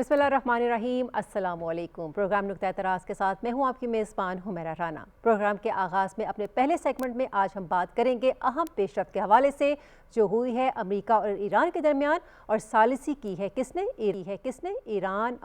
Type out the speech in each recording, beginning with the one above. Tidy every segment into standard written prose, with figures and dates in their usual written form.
بسم اللہ الرحمن الرحیم، السلام علیکم۔ پروگرام نقطہ اعتراض کے ساتھ میں ہوں آپ کی میزبان حمیرہ رانا۔ پروگرام کے آغاز میں اپنے پہلے سیگمنٹ میں آج ہم بات کریں گے اہم پیش رفت کے حوالے سے جو ہوئی ہے امریکہ اور ایران کے درمیان، اور ثالثی کی ہے کس نے؟ ایران،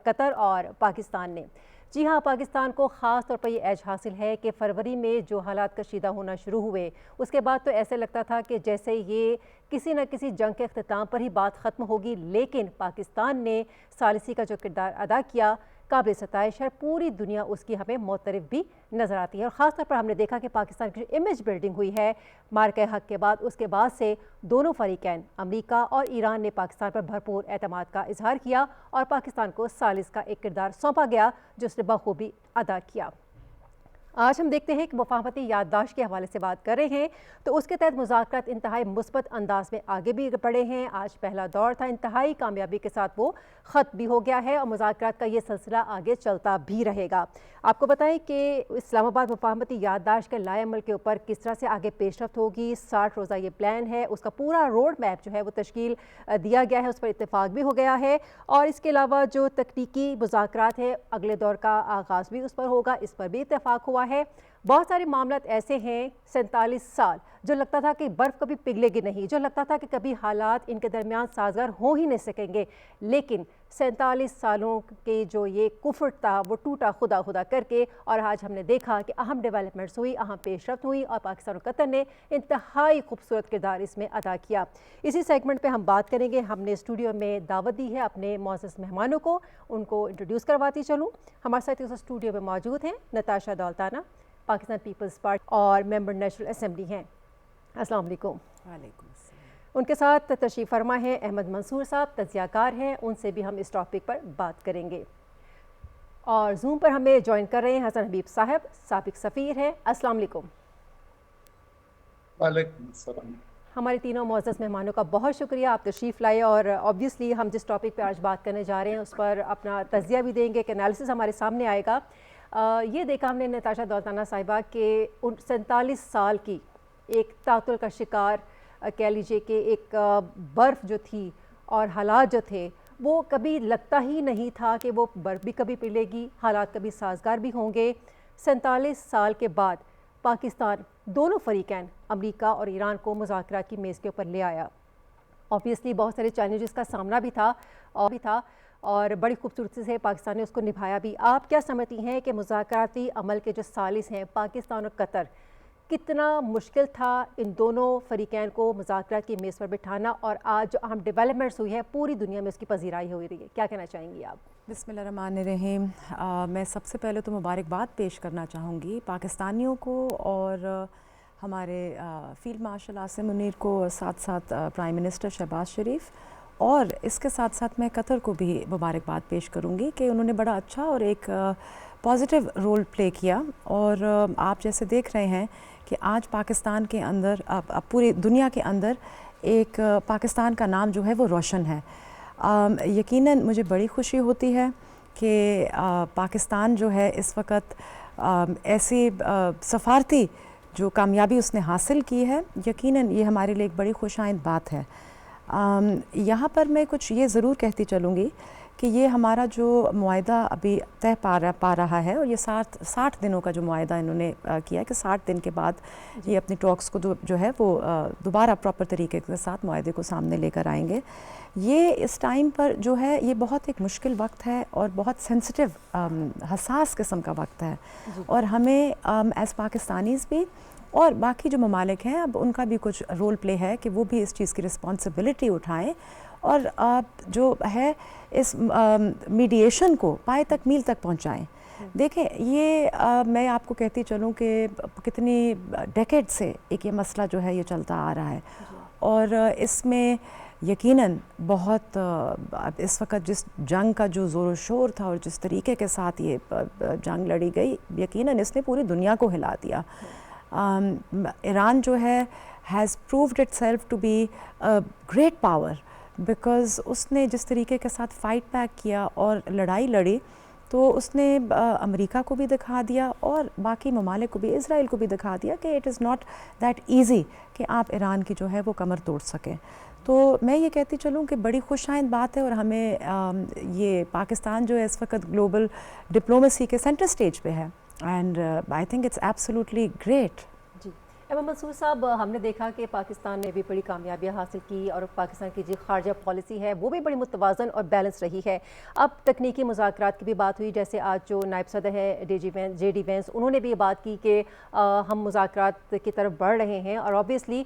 قطر اور پاکستان نے۔ جی ہاں، پاکستان کو خاص طور پر یہ ایج حاصل ہے کہ فروری میں جو حالات کشیدہ ہونا شروع ہوئے اس کے بعد تو ایسے لگتا تھا کہ جیسے یہ کسی نہ کسی جنگ کے اختتام پر ہی بات ختم ہوگی، لیکن پاکستان نے ثالثی کا جو کردار ادا کیا قابل ستائش ہے۔ پوری دنیا اس کی ہمیں معترف بھی نظر آتی ہے، اور خاص طور پر ہم نے دیکھا کہ پاکستان کی جو امیج بلڈنگ ہوئی ہے معرکہ حق کے بعد، اس کے بعد سے دونوں فریقین امریکہ اور ایران نے پاکستان پر بھرپور اعتماد کا اظہار کیا اور پاکستان کو ثالث کا ایک کردار سونپا گیا جو اس نے بخوبی ادا کیا۔ آج ہم دیکھتے ہیں کہ مفاہمتی یادداشت کے حوالے سے بات کر رہے ہیں تو اس کے تحت مذاکرات انتہائی مثبت انداز میں آگے بھی بڑھے ہیں۔ آج پہلا دور تھا، انتہائی کامیابی کے ساتھ وہ ختم بھی ہو گیا ہے اور مذاکرات کا یہ سلسلہ آگے چلتا بھی رہے گا۔ آپ کو بتائیں کہ اسلام آباد مفاہمتی یادداشت کے لائے عمل کے اوپر کس طرح سے آگے پیش رفت ہوگی۔ 60 روزہ یہ پلان ہے، اس کا پورا روڈ میپ جو ہے وہ تشکیل دیا گیا ہے، اس پر اتفاق بھی ہو گیا ہے، اور اس کے علاوہ جو تکنیکی مذاکرات ہے اگلے دور کا آغاز بھی اس پر ہوگا، اس پر بھی اتفاق ہوا ہے۔ بہت سارے معاملات ایسے ہیں 47 سال جو لگتا تھا کہ برف کبھی پگھلے گی نہیں، جو لگتا تھا کہ کبھی حالات ان کے درمیان سازگار ہو ہی نہیں سکیں گے، لیکن 47 سالوں کے جو یہ کفر تھا وہ ٹوٹا خدا کر کے، اور آج ہم نے دیکھا کہ اہم ڈیولپمنٹس ہوئی، اہم پیش رفت ہوئی، اور پاکستان اور قطر نے انتہائی خوبصورت کردار اس میں ادا کیا۔ اسی سیگمنٹ پہ ہم بات کریں گے۔ ہم نے اسٹوڈیو میں دعوت دی ہے اپنے معزز مہمانوں کو، ان کو انٹروڈیوس کرواتی چلوں۔ ہمارے ساتھ اس اسٹوڈیو میں موجود ہیں نتاشا دولتانہ، پاکستان پیپلز پارٹی اور ممبر نیشنل اسمبلی ہیں۔ السلام علیکم۔ وعلیکم السلام۔ ان کے ساتھ تشریف فرما ہے احمد منصور صاحب، تجزیہ کار ہیں، ان سے بھی ہم اس ٹاپک پر بات کریں گے۔ اور زوم پر ہمیں جوائن کر رہے ہیں حسن حبیب صاحب، سابق سفیر ہیں۔ السلام علیکم۔ وعلیکم السلام۔ ہمارے تینوں معزز مہمانوں کا بہت شکریہ، آپ تشریف لائے، اور آبویسلی ہم جس ٹاپک پہ آج بات کرنے جا رہے ہیں اس پر اپنا تجزیہ بھی دیں گے، ایک انالیسس ہمارے سامنے آئے گا۔ یہ دیکھا ہم نے نتاشا دولتانہ صاحبہ کہ 47 سال کی ایک تعطل کا شکار کہہ لیجئے کہ ایک برف جو تھی اور حالات جو تھے وہ کبھی لگتا ہی نہیں تھا کہ وہ برف بھی کبھی پگھلے گی، حالات کبھی سازگار بھی ہوں گے۔ 47 سال کے بعد پاکستان دونوں فریقین امریکہ اور ایران کو مذاکرات کی میز کے اوپر لے آیا۔ آبویسلی بہت سارے چیلنجز کا سامنا بھی تھا اور بڑی خوبصورتی سے پاکستان نے اس کو نبھایا بھی۔ آپ کیا سمجھتی ہیں کہ مذاکراتی عمل کے جو ثالث ہیں پاکستان اور قطر، کتنا مشکل تھا ان دونوں فریقین کو مذاکرات کی میز پر بٹھانا، اور آج جو اہم ڈیولپمنٹس ہوئی ہے پوری دنیا میں اس کی پذیرائی ہو رہی ہے، کیا کہنا چاہیں گی آپ؟ بسم اللہ الرحمن الرحیم۔ میں سب سے پہلے تو مبارکباد پیش کرنا چاہوں گی پاکستانیوں کو اور ہمارے فیلڈ مارشل عاصم منیر کو، ساتھ ساتھ پرائم منسٹر شہباز شریف، اور اس کے ساتھ ساتھ میں قطر کو بھی مبارکباد پیش کروں گی کہ انہوں نے بڑا اچھا اور ایک پازیٹیو رول پلے کیا۔ اور آپ جیسے دیکھ رہے ہیں کہ آج پاکستان کے اندر، پوری دنیا کے اندر ایک پاکستان کا نام جو ہے وہ روشن ہے۔ یقیناً مجھے بڑی خوشی ہوتی ہے کہ پاکستان جو ہے اس وقت ایسی سفارتی جو کامیابی اس نے حاصل کی ہے، یقیناً یہ ہمارے لیے ایک بڑی خوش آئند بات ہے۔ یہاں پر میں کچھ یہ ضرور کہتی چلوں گی کہ یہ ہمارا جو معاہدہ ابھی طے پا رہا ہے، اور یہ 60 دنوں کا جو معاہدہ انہوں نے کیا ہے کہ 60 دن کے بعد یہ اپنی ٹاکس کو جو ہے وہ دوبارہ پراپر طریقے کے ساتھ معاہدے کو سامنے لے کر آئیں گے۔ یہ اس ٹائم پر جو ہے یہ بہت ایک مشکل وقت ہے اور بہت سینسٹیو، حساس قسم کا وقت ہے، اور ہمیں ایز پاکستانیز بھی اور باقی جو ممالک ہیں اب ان کا بھی کچھ رول پلے ہے کہ وہ بھی اس چیز کی رسپانسبلٹی اٹھائیں اور جو ہے اس میڈیشن کو پائے تکمیل تک پہنچائیں۔ دیکھیں، یہ میں آپ کو کہتی چلوں کہ کتنی ڈیکیڈ سے ایک یہ مسئلہ جو ہے یہ چلتا آ رہا ہے، اور اس میں یقیناً بہت اس وقت جس جنگ کا جو زور و شور تھا اور جس طریقے کے ساتھ یہ جنگ لڑی گئی، یقیناً اس نے پوری دنیا کو ہلا دیا۔ ایران جو ہے has proved itself to be a great power because اس نے جس طریقے کے ساتھ فائٹ بیک کیا اور لڑائی لڑی، تو اس نے امریکہ کو بھی دکھا دیا اور باقی ممالک کو بھی، اسرائیل کو بھی دکھا دیا کہ it is not that easy کہ آپ ایران کی جو ہے وہ کمر توڑ سکیں. تو میں یہ کہتی چلوں کہ بڑی خوش آئند بات ہے، اور ہمیں یہ پاکستان جو ہے اس وقت گلوبل ڈپلومیسی کے سینٹر سٹیج پہ ہے، and I think it's absolutely great. جی احمد منصور صاحب، ہم نے دیکھا کہ پاکستان نے بھی بڑی کامیابیاں حاصل کی اور پاکستان کی جو خارجہ پالیسی ہے وہ بھی بڑی متوازن اور بیلنس رہی ہے. اب تکنیکی مذاکرات کی بھی بات ہوئی، جیسے آج جو نائب صدر ہے جے ڈی وینس، انہوں نے بھی یہ بات کی کہ ہم مذاکرات کی طرف بڑھ رہے ہیں، اور آبویسلی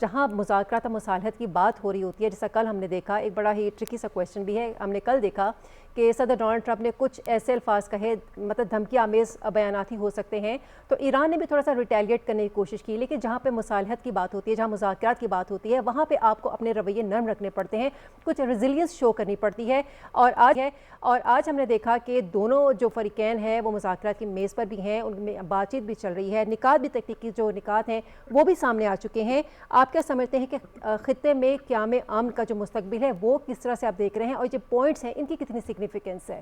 جہاں مذاکرات اور مصالحت کی بات ہو رہی ہوتی ہے، جیسا کل ہم نے دیکھا ایک بڑا ہی ٹرکی سا کویشچن بھی ہے، ہم نے کل دیکھا کہ صدر ڈونلڈ ٹرمپ نے کچھ ایسے الفاظ کہے، مطلب دھمکی آمیز بیانات ہی ہو سکتے ہیں، تو ایران نے بھی تھوڑا سا ریٹیلیٹ کرنے کی کوشش کی. لیکن جہاں پہ مصالحت کی بات ہوتی ہے، جہاں مذاکرات کی بات ہوتی ہے، وہاں پہ آپ کو اپنے رویے نرم رکھنے پڑتے ہیں، کچھ ریزیلینس شو کرنی پڑتی ہے. اور آج ہم نے دیکھا کہ دونوں جو فریقین ہیں وہ مذاکرات کی میز پر بھی ہیں، ان میں بات چیت بھی چل رہی ہے، نکات بھی، تکنیکی جو نکات ہیں وہ بھی سامنے آ چکے ہیں. آپ کیا سمجھتے ہیں کہ خطے میں قیام امن کا جو مستقبل ہے وہ کس طرح سے آپ دیکھ رہے ہیں، اور جو پوائنٹس ہیں ان کی کتنی سگنیفیکنس ہے؟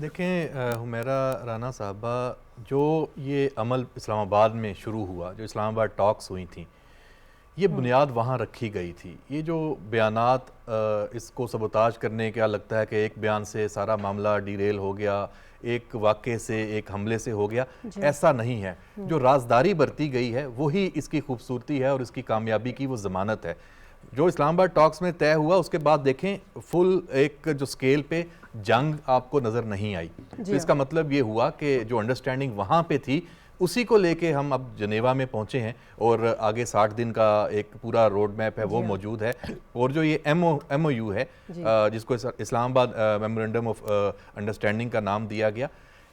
دیکھیں حمیرہ رانا صاحبہ، جو یہ عمل اسلام آباد میں شروع ہوا، جو اسلام آباد ٹاکس ہوئی تھیں، یہ بنیاد وہاں رکھی گئی تھی. یہ جو بیانات اس کو سبوتاج کرنے کیا لگتا ہے کہ ایک بیان سے سارا معاملہ ڈیریل ہو گیا، ایک واقعے سے، ایک حملے سے ہو گیا، ایسا نہیں ہے. جو رازداری برتی گئی ہے وہی اس کی خوبصورتی ہے اور اس کی کامیابی کی وہ ضمانت ہے. جو اسلام آباد ٹاکس میں طے ہوا، اس کے بعد دیکھیں فل ایک جو سکیل پہ جنگ آپ کو نظر نہیں آئی. تو اس کا مطلب یہ ہوا کہ جو انڈرسٹینڈنگ وہاں پہ تھی اسی کو لے کے ہم اب جنیوا میں پہنچے ہیں، اور آگے 60 دن کا ایک پورا روڈ میپ ہے وہ موجود ہے. اور جو یہ ایم او یو ہے جس کو اسلام آباد میمورنڈم آف انڈرسٹینڈنگ کا نام دیا گیا،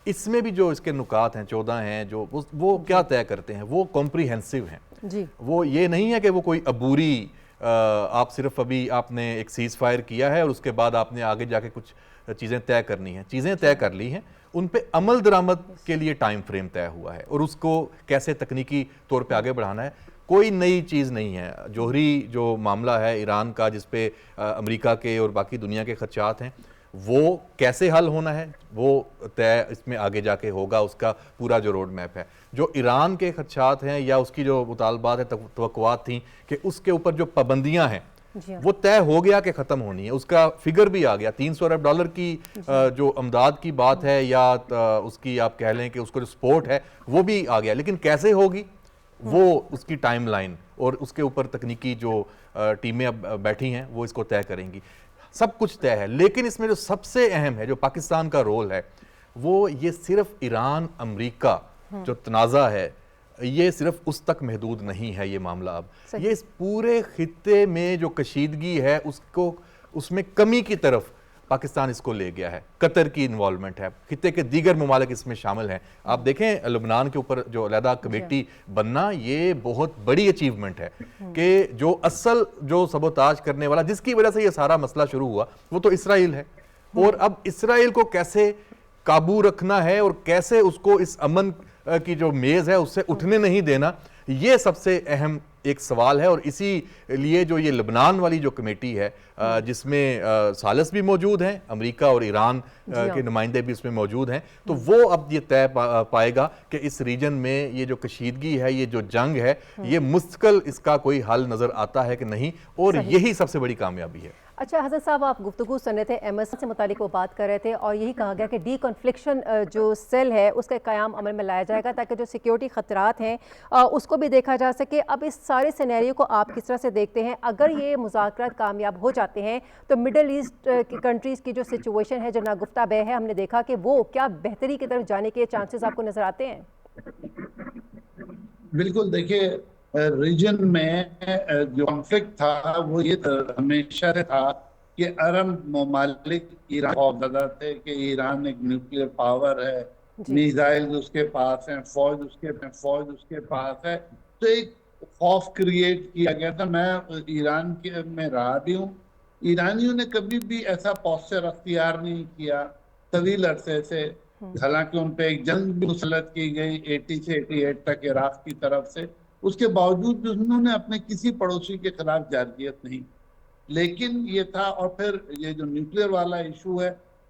اس میں بھی جو اس کے نکات ہیں 14 ہیں، جو وہ کیا طے کرتے ہیں، وہ کمپریہنسو ہیں. وہ یہ نہیں ہے کہ وہ کوئی عبوری آپ صرف ابھی آپ نے ایک سیز فائر کیا ہے اور اس کے بعد آپ نے آگے جا کے کچھ چیزیں طے کرنی ہیں. چیزیں طے کر لی ہیں، ان پہ عمل درآمد کے لیے ٹائم فریم طے ہوا ہے، اور اس کو کیسے تکنیکی طور پہ آگے بڑھانا ہے. کوئی نئی چیز نہیں ہے. جوہری جو معاملہ ہے ایران کا، جس پہ امریکہ کے اور باقی دنیا کے خدشات ہیں، وہ کیسے حل ہونا ہے وہ طے اس میں آگے جا کے ہوگا. اس کا پورا جو روڈ میپ ہے، جو ایران کے خدشات ہیں یا اس کی جو مطالبات ہیں، توقعات تھیں کہ اس کے اوپر جو پابندیاں ہیں وہ طے ہو گیا کہ ختم ہونی ہے. اس کا فگر بھی آ گیا. $300 ارب کی جو امداد کی بات ہے، یا اس کی آپ کہہ لیں کہ اس کو جو سپورٹ ہے وہ بھی آ گیا. لیکن کیسے ہوگی وہ اس کی ٹائم لائن اور اس کے اوپر تکنیکی جو ٹیمیں اب بیٹھی ہیں وہ اس کو طے کریں گی. سب کچھ طے ہے. لیکن اس میں جو سب سے اہم ہے، جو پاکستان کا رول ہے، وہ یہ صرف ایران امریکہ جو تنازع ہے، یہ صرف اس تک محدود نہیں ہے. یہ معاملہ اب یہ اس پورے خطے میں جو کشیدگی ہے اس میں کمی کی طرف پاکستان اس کو لے گیا ہے. قطر کی انوالومنٹ ہے، خطے کے دیگر ممالک اس میں شامل ہیں. آپ دیکھیں لبنان کے اوپر جو علیحدہ کمیٹی بننا، یہ بہت بڑی اچیومنٹ ہے کہ جو اصل جو سبوتاج کرنے والا، جس کی وجہ سے یہ سارا مسئلہ شروع ہوا، وہ تو اسرائیل ہے. اور اب اسرائیل کو کیسے قابو رکھنا ہے اور کیسے اس کو اس امن کی جو میز ہے اس سے اٹھنے نہیں دینا، یہ سب سے اہم ایک سوال ہے. اور اسی لیے جو یہ لبنان والی جو کمیٹی ہے، جس میں ثالث بھی موجود ہیں، امریکہ اور ایران کے نمائندے بھی اس میں موجود ہیں، تو وہ اب یہ طے پائے گا کہ اس ریجن میں یہ جو کشیدگی ہے، یہ جو جنگ ہے، یہ مستقل اس کا کوئی حل نظر آتا ہے کہ نہیں. اور یہی سب سے بڑی کامیابی ہے. اچھا حسن صاحب، آپ گفتگو سن رہے تھے، MS سے متعلق وہ بات کر رہے تھے، اور یہی کہا گیا کہ ڈی کنفلکشن جو سیل ہے اس کا قیام عمل میں لایا جائے گا تاکہ جو سیکیورٹی خطرات ہیں اس کو بھی دیکھا جا سکے. اب اس سارے سینیریو کو آپ کس طرح سے دیکھتے ہیں؟ اگر یہ مذاکرات کامیاب ہو جاتے ہیں تو مڈل ایسٹ کی کنٹریز کی جو سچویشن ہے، جو ناگفتہ بہ ہے، ہم نے دیکھا کہ وہ کیا بہتری کی طرف جانے کے چانسز آپ کو نظر آتے ہیں؟ بالکل. دیکھیے ریجن میں جو کنفلکٹ تھا وہ یہ ہمیشہ تھا کہ عرب ممالک ایران خوف زدہ تھے کہ ایران ایک نیوکلیر پاور ہے، میزائل اس کے پاس ہیں، فوج اس کے پاس ہے. تو ایک خوف کریٹ کیا گیا تھا. میں ایران میں رہا بھی ہوں. ایرانیوں نے کبھی بھی ایسا پوسچر اختیار نہیں کیا طویل عرصے سے. حالانکہ ان پہ ایک جنگ بھی مسلط کی گئی 80 سے 88 تک عراق کی طرف سے، اس کے باوجود انہوں نے اپنے کسی پڑوسی کے خلاف جارحیت نہیں. لیکن یہ تھا. اور پھر یہ جو نیوکلیر والا ایشو ہے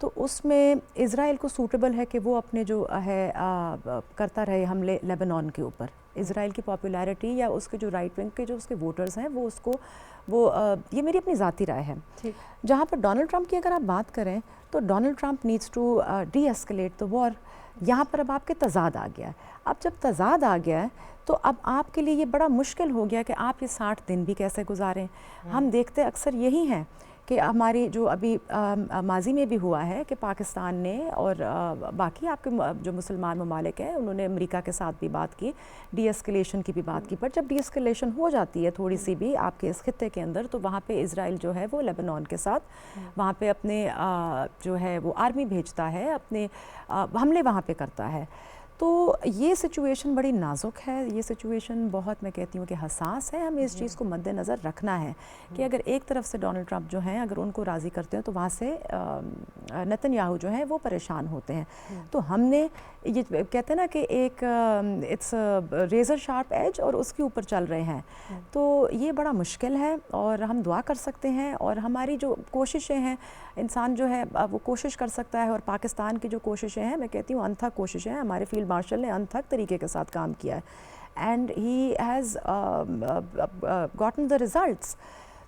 تو اس میں اسرائیل کو سوٹیبل ہے کہ وہ اپنے جو ہے کرتا رہے حملے لیبنان کے اوپر. اسرائیل کی پاپولیرٹی یا اس کے جو رائٹ ونگ کے جو اس کے ووٹرز ہیں وہ اس کو یہ میری اپنی ذاتی رائے ہے. جہاں پر ڈونلڈ ٹرمپ کی اگر آپ بات کریں تو Donald Trump needs to de-escalate the war. یہاں پر اب آپ کے تضاد آ گیا ہے. اب جب تضاد آ گیا ہے تو اب آپ کے لیے یہ بڑا مشکل ہو گیا کہ آپ یہ 60 دن بھی کیسے گزاریں. ہم دیکھتے اکثر یہی ہیں کہ ہماری جو ابھی ماضی میں بھی ہوا ہے کہ پاکستان نے اور باقی آپ کے جو مسلمان ممالک ہیں انہوں نے امریکہ کے ساتھ بھی بات کی, ڈی ایسکلیشن کی بھی بات کی, پر جب ڈی ایسکلیشن ہو جاتی ہے تھوڑی سی بھی آپ کے اس خطے کے اندر تو وہاں پہ اسرائیل جو ہے وہ لیبنان کے ساتھ وہاں پہ اپنے جو ہے وہ آرمی بھیجتا ہے, اپنے حملے وہاں پہ کرتا ہے. تو یہ سچویشن بڑی نازک ہے, یہ سچویشن بہت میں کہتی ہوں کہ حساس ہے. ہمیں اس چیز کو مد نظر رکھنا ہے کہ اگر ایک طرف سے ڈونلڈ ٹرمپ جو ہیں اگر ان کو راضی کرتے ہیں تو وہاں سے نتن یاہو جو ہیں وہ پریشان ہوتے ہیں. تو ہم نے یہ کہتے ہیں نا کہ ایک اٹس ریزر شارپ ایج اور اس کے اوپر چل رہے ہیں. تو یہ بڑا مشکل ہے اور ہم دعا کر سکتے ہیں اور ہماری جو کوششیں ہیں انسان جو ہے وہ کوشش کر سکتا ہے. اور پاکستان کی جو کوششیں ہیں میں کہتی ہوں انتھک کوششیں ہیں. ہمارے فیلڈ مارشل نے انتھک طریقے کے ساتھ کام کیا ہے and he has gotten the results.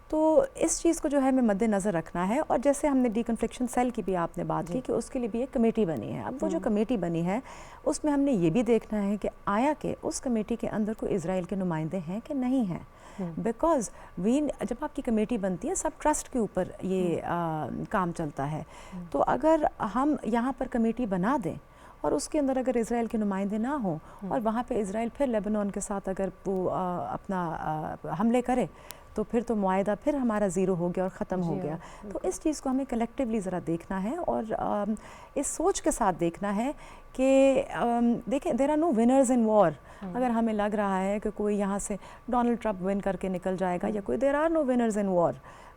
تو اس چیز کو جو ہے ہمیں مد نظر رکھنا ہے. اور جیسے ہم نے ڈی کنفلکشن سیل کی بھی آپ نے بات کی کہ اس کے لیے بھی ایک کمیٹی بنی ہے. اب وہ جو کمیٹی بنی ہے اس میں ہم نے یہ بھی دیکھنا ہے کہ آیا کہ اس کمیٹی کے اندر کوئی اسرائیل کے نمائندے ہیں کہ نہیں ہیں. بیکاز جب آپ کی کمیٹی بنتی ہے سب ٹرسٹ کے اوپر یہ کام چلتا ہے. تو اگر ہم یہاں پر کمیٹی بنا دیں اور اس کے اندر اگر اسرائیل کے نمائندے نہ ہوں اور وہاں پہ اسرائیل پھر لیبنان کے ساتھ اگر وہ اپنا حملے کرے تو پھر تو معاہدہ پھر ہمارا زیرو ہو گیا اور ختم ہو گیا. تو اس چیز کو ہمیں کلیکٹیولی ذرا دیکھنا ہے اور اس سوچ کے ساتھ دیکھنا ہے کہ دیکھیں دیر آر نو ونرز ان وار. اگر ہمیں لگ رہا ہے کہ کوئی یہاں سے ڈونلڈ ٹرمپ ون کر کے نکل جائے گا یا کوئی دیر آر نو ونرز ان وار.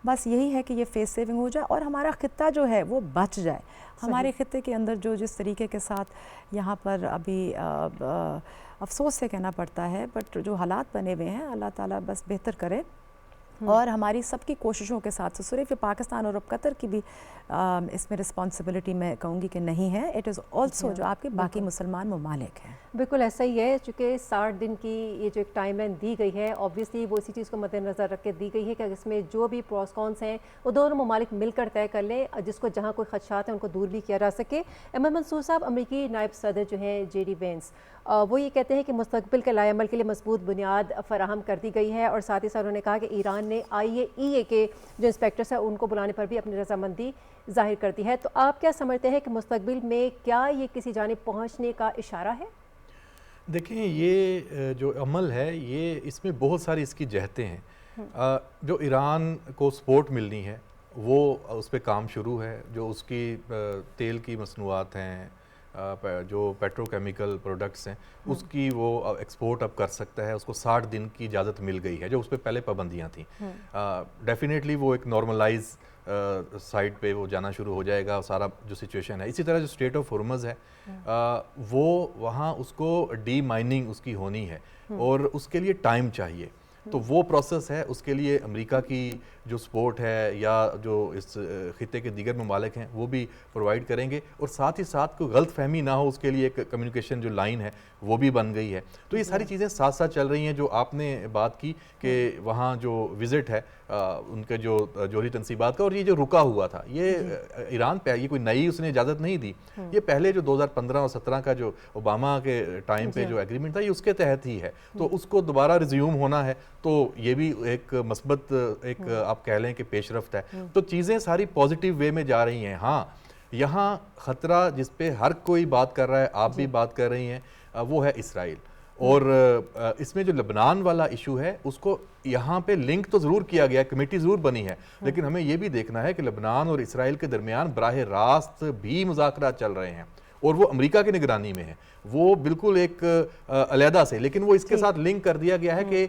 بس یہی ہے کہ یہ فیس سیونگ ہو جائے اور ہمارا خطہ جو ہے وہ بچ جائے. ہمارے خطے کے اندر جو جس طریقے کے ساتھ یہاں پر ابھی افسوس سے کہنا پڑتا ہے بٹ جو حالات بنے ہوئے ہیں اللہ تعالیٰ بس بہتر کرے. اور ہماری سب کی کوششوں کے ساتھ صرف پاکستان اور اب قطر کی بھی اس میں رسپانسبلٹی میں کہوں گی کہ نہیں ہے. اٹ از آلسو جو آپ کے باقی مسلمان ممالک ہیں. بالکل ایسا ہی ہے چونکہ 60 دن کی یہ جو ایک ٹائم لائن دی گئی ہے اوبویسلی وہ اسی چیز کو مد نظر رکھ کے دی گئی ہے کہ اس میں جو بھی پروس کونس ہیں وہ دونوں ممالک مل کر طے کر لیں جس کو جہاں کوئی خدشات ہیں ان کو دور بھی کیا جا سکے. احمد منصور صاحب امریکی نائب صدر جو ہیں جے ڈی وینس وہ یہ کہتے ہیں کہ مستقبل کے لائے عمل کے لیے مضبوط بنیاد فراہم کر دی گئی ہے اور ساتھ ہی ساتھ انہوں نے کہا کہ ایران نے IAEA کے جو انسپیکٹرس ہیں ان کو بلانے پر بھی اپنی رضامندی ظاہر کر دی ہے. تو آپ کیا سمجھتے ہیں کہ مستقبل میں کیا یہ کسی جانب پہنچنے کا اشارہ ہے؟ دیکھیں یہ جو عمل ہے یہ اس میں بہت ساری اس کی جہتیں ہیں. جو ایران کو سپورٹ ملنی ہے وہ اس پہ کام شروع ہے. جو اس کی تیل کی مصنوعات ہیں جو پیٹرو کیمیکل پروڈکٹس ہیں اس کی وہ ایکسپورٹ اب کر سکتا ہے. اس کو 60 دن کی اجازت مل گئی ہے جو اس پہ پہلے پابندیاں تھیں. ڈیفینیٹلی وہ ایک نارملائز سائٹ پہ وہ جانا شروع ہو جائے گا سارا جو سچویشن ہے. اسی طرح جو اسٹریٹ آف ہرمز ہے وہ وہاں اس کو ڈی مائننگ اس کی ہونی ہے اور اس کے لیے ٹائم چاہیے. تو وہ پروسیس ہے. اس کے لیے امریکہ کی جو سپورٹ ہے یا جو اس خطے کے دیگر ممالک ہیں وہ بھی پرووائڈ کریں گے اور ساتھ ہی ساتھ کوئی غلط فہمی نہ ہو اس کے لیے ایک کمیونیکیشن جو لائن ہے وہ بھی بن گئی ہے. تو یہ ساری چیزیں ساتھ ساتھ چل رہی ہیں. جو آپ نے بات کی کہ وہاں جو وزٹ ہے ان کے جو جوہری تنصیبات کا اور یہ جو رکا ہوا تھا یہ ایران پہ یہ کوئی نئی اس نے اجازت نہیں دی. یہ پہلے جو 2015 اور 17 کا جو اوباما کے ٹائم پہ جو ایگریمنٹ تھا یہ اس کے تحت ہی ہے. تو اس کو دوبارہ ریزیوم ہونا ہے تو یہ بھی ایک مثبت ایک آپ کہہ لیں کہ پیش رفت ہے. تو چیزیں ساری پازیٹیو وے میں جا رہی ہیں. ہاں یہاں خطرہ جس پہ ہر کوئی بات کر رہا ہے آپ بھی بات کر رہی ہیں وہ ہے اسرائیل. اور اس میں جو لبنان والا ایشو ہے اس کو یہاں پہ لنک تو ضرور کیا گیا ہے, کمیٹی ضرور بنی ہے, لیکن ہمیں یہ بھی دیکھنا ہے کہ لبنان اور اسرائیل کے درمیان براہ راست بھی مذاکرات چل رہے ہیں اور وہ امریکہ کی نگرانی میں ہیں. وہ بالکل ایک علیحدہ سے, لیکن وہ اس کے ساتھ لنک کر دیا گیا ہے کہ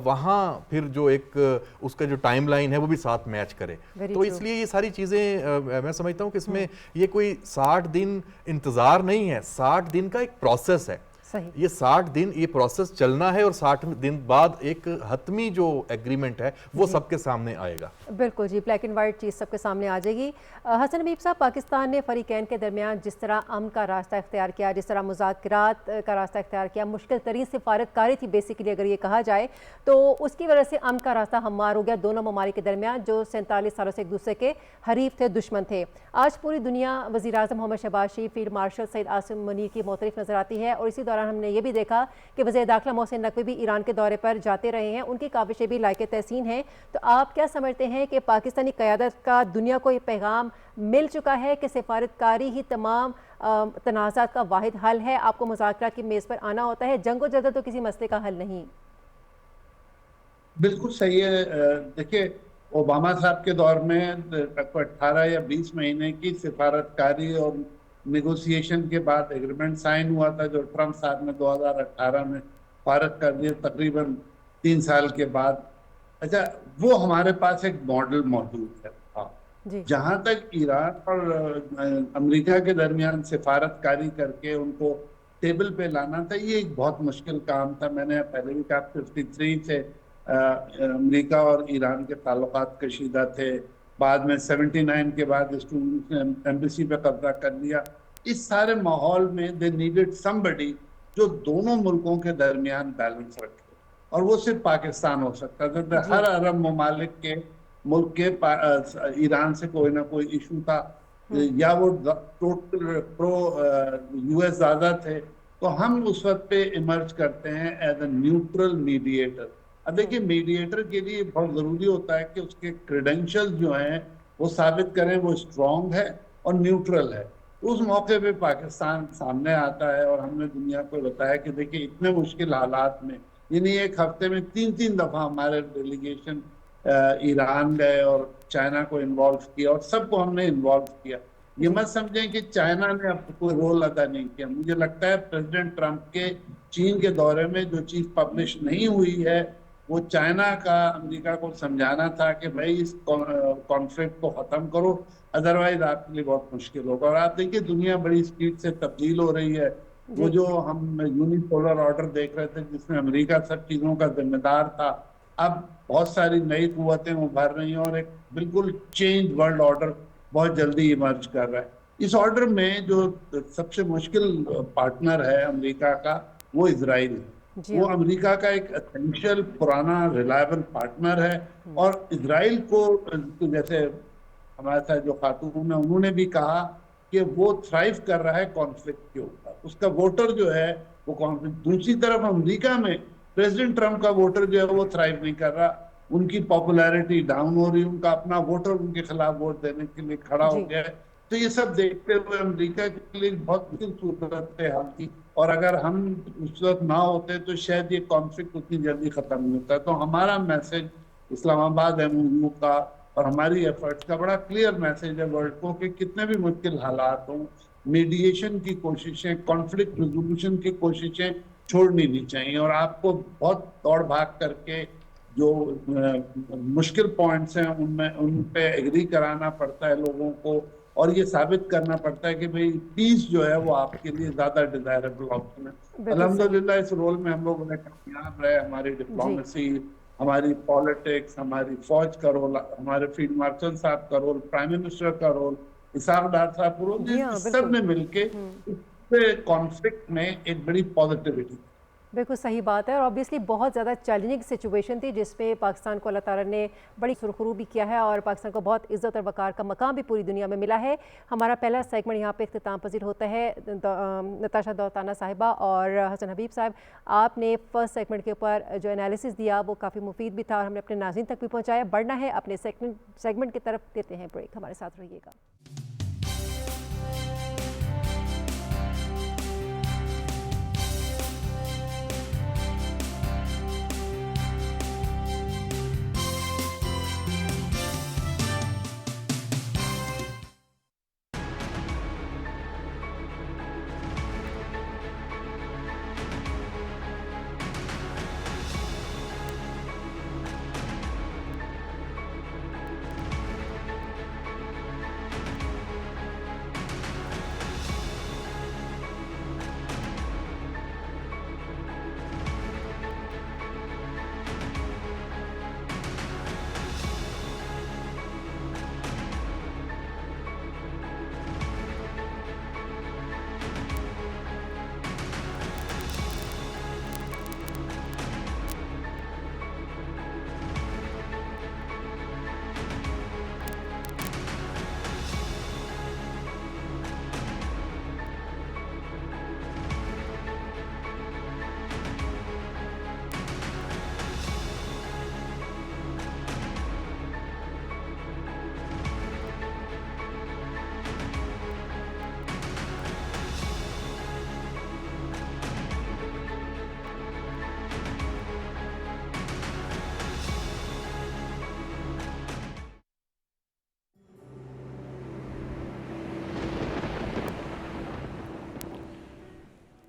وہاں پھر جو ایک اس کا جو ٹائم لائن ہے وہ بھی ساتھ میچ کرے. تو اس لیے یہ ساری چیزیں میں سمجھتا ہوں کہ اس میں یہ کوئی 60 دن انتظار نہیں ہے, 60 دن کا ایک پروسیس ہے. صحیح. یہ 60 دن یہ پروسیس چلنا ہے اور 60 دن بعد ایک حتمی جو ایگریمنٹ ہے وہ سب کے سامنے آئے گا. بالکل جی, بلیک اینڈ وائٹ چیز سب کے سامنے آ جائے گی. حسن حبیب صاحب, پاکستان نے فریقین کے درمیان جس طرح امن کا راستہ اختیار کیا, جس طرح مذاکرات کا راستہ اختیار کیا, مشکل ترین سفارت کاری تھی بیسیکلی اگر یہ کہا جائے, تو اس کی وجہ سے امن کا راستہ ہموار ہو گیا دونوں ممالک کے درمیان جو 47 سالوں سے ایک دوسرے کے حریف تھے, دشمن تھے. آج پوری دنیا وزیر اعظم محمد شہباز شریف, فیلڈ مارشل سعید عاصم منیر کی معترف نظر آتی ہے, اور اسی دوران ہم نے یہ بھی دیکھا کہ وزیر داخلہ محسن نقوی بھی ایران کے دورے پر جاتے رہے ہیں, ان کی کاوشیں بھی لائق تحسین ہیں. تو آپ کیا سمجھتے ہیں کہ پاکستانی قیادت کا دنیا کو یہ پیغام مل چکا ہے کہ سفارت کاری ہی تمام تنازعات کا واحد حل ہے, آپ کو مذاکرات کی میز پر آنا ہوتا ہے, جنگ و جدل تو کسی مسئلے کا حل نہیں؟ بالکل صحیح ہے. دیکھیں, اوباما صاحب کے دور میں 18 یا 20 مہینے کی سفارت کاری اور نیگوسیشن کے بعد ایگریمنٹ سائن ہوا تھا, جو ٹرمپ صاحب نے 2018 میں فارغ کر دیا تقریباً 3 سال کے بعد. اچھا, وہ ہمارے پاس ایک ماڈل موجود ہے. جہاں تک ایران اور امریکہ کے درمیان سفارت کاری کر کے ان کو ٹیبل پہ لانا تھا, یہ ایک بہت مشکل کام تھا. میں نے پہلے بھی کہا 53 سے امریکہ اور ایران کے تعلقات کشیدہ تھے, بعد میں 79 کے بعد اسٹوڈنٹس نے ایمبیسی پہ قبضہ کر لیا. اس سارے ماحول میں دے نیڈڈ somebody جو دونوں ملکوں کے درمیان بیلنس رکھے, اور وہ صرف پاکستان ہو سکتا تھا. ہر عرب ممالک کے ملک کے ایران سے کوئی نہ کوئی ایشو تھا, یا وہ ٹوٹل پرو یو ایس زیادہ تھے, تو ہم اس وقت پہ ایمرج کرتے ہیں ایز اے نیوٹرل میڈیٹر. اب دیکھیے, میڈیٹر کے لیے بہت ضروری ہوتا ہے کہ اس کے کریڈینشل جو ہیں وہ ثابت کریں وہ اسٹرانگ ہے اور نیوٹرل ہے. اس موقع پہ پاکستان سامنے آتا ہے, اور ہم نے دنیا کو بتایا کہ دیکھیں اتنے مشکل حالات میں, یعنی ایک ہفتے میں 3 دفعہ ہمارے ڈیلیگیشن ایران گئے اور چائنا کو انوالو کیا, اور سب کو ہم نے انوالو کیا. یہ مت سمجھیں کہ چائنا نے اب کوئی رول ادا نہیں کیا. مجھے لگتا ہے پریزیڈنٹ ٹرمپ کے چین کے دورے میں جو چیز پبلش نہیں ہوئی ہے وہ چائنا کا امریکہ کو سمجھانا تھا کہ بھائی اس کانفلکٹ کو ختم کرو, ادروائز آپ کے لیے بہت مشکل ہوگا. اور آپ دیکھیے دنیا بڑی اسپیڈ سے تبدیل ہو رہی ہے. وہ جو ہم یونیپولر آرڈر دیکھ رہے تھے جس میں امریکہ سب چیزوں کا ذمہ دار تھا, اب بہت ساری نئی قوتیں ابھر رہی ہیں, اور ایک بالکل چینج ورلڈ آرڈر بہت جلدی ایمرج کر رہا ہے. اس آرڈر میں جو سب سے مشکل پارٹنر ہے امریکہ کا وہ اسرائیل ہے. وہ امریکہ کا ایک اسینشیل پرانا ریلائبل پارٹنر ہے, اور اسرائیل کو جیسے ہمارے ساتھ جو خاتون ہیں انہوں نے بھی کہا کہ وہ تھرائیو کر رہا ہے کانفلکٹ کے اوپر, اس کا ووٹر جو ہے وہ کانفلکٹ. دوسری طرف امریکہ میں پریزیڈنٹ ٹرمپ کا ووٹر جو ہے وہ تھرائیو نہیں کر رہا, ان کی پاپولیرٹی ڈاؤن ہو رہی, ان کا اپنا ووٹر ان کے خلاف ووٹ دینے کے لیے کھڑا ہو گیا ہے. تو یہ سب دیکھتے ہوئے امریکہ کے لیے بہت مشکل صورت حال تھی, اور اگر ہم اس وقت نہ ہوتے تو شاید یہ کانفلکٹ اتنی جلدی ختم نہیں ہوتا. تو ہمارا میسج اسلام آباد ایم او یو کا اور ہماری ایفرٹس کا بڑا کلیئر میسج ہے ورلڈ کو کہ کتنے بھی مشکل حالات ہوں, میڈیشن کی کوششیں, کانفلکٹ ریزولوشن کی کوششیں چھوڑنی نہیں چاہیے. اور آپ کو بہت دوڑ بھاگ کر کے جو مشکل پوائنٹس ہیں ان پہ ایگری کرانا پڑتا ہے لوگوں کو, اور یہ ثابت کرنا پڑتا ہے کہ بھئی پیس جو ہے وہ آپ کے لیے زیادہ ڈیزائربل آپشن ہے. الحمدللہ اس رول میں ہم لوگوں نے کامیاب رہے. ہماری ڈپلومیسی, ہماری پالیٹکس, ہماری فوج کا رول, ہمارے فیلڈ مارشل صاحب کا رول, پرائم منسٹر کا رول, اسحاق ڈار صاحب کا رول, سب نے مل کے اس کانفلکٹ میں ایک بڑی پازیٹیوٹی. بالکل صحیح بات ہے, اور آبویسلی بہت زیادہ چیلنجنگ سچویشن تھی جس پہ پاکستان کو اللہ تعالیٰ نے بڑی سرخرو بھی کیا ہے, اور پاکستان کو بہت عزت اور وقار کا مقام بھی پوری دنیا میں ملا ہے. ہمارا پہلا سیگمنٹ یہاں پہ اختتام پذیر ہوتا ہے. نتاشا دولتانہ صاحبہ اور حسن حبیب صاحب, آپ نے فرسٹ سیگمنٹ کے اوپر جو انالیسس دیا وہ کافی مفید بھی تھا, اور ہم نے اپنے ناظرین تک بھی پہنچایا. بڑھنا ہے اپنے سیگمنٹ کی طرف, دیتے ہیں بریک, ہمارے ساتھ رہیے گا.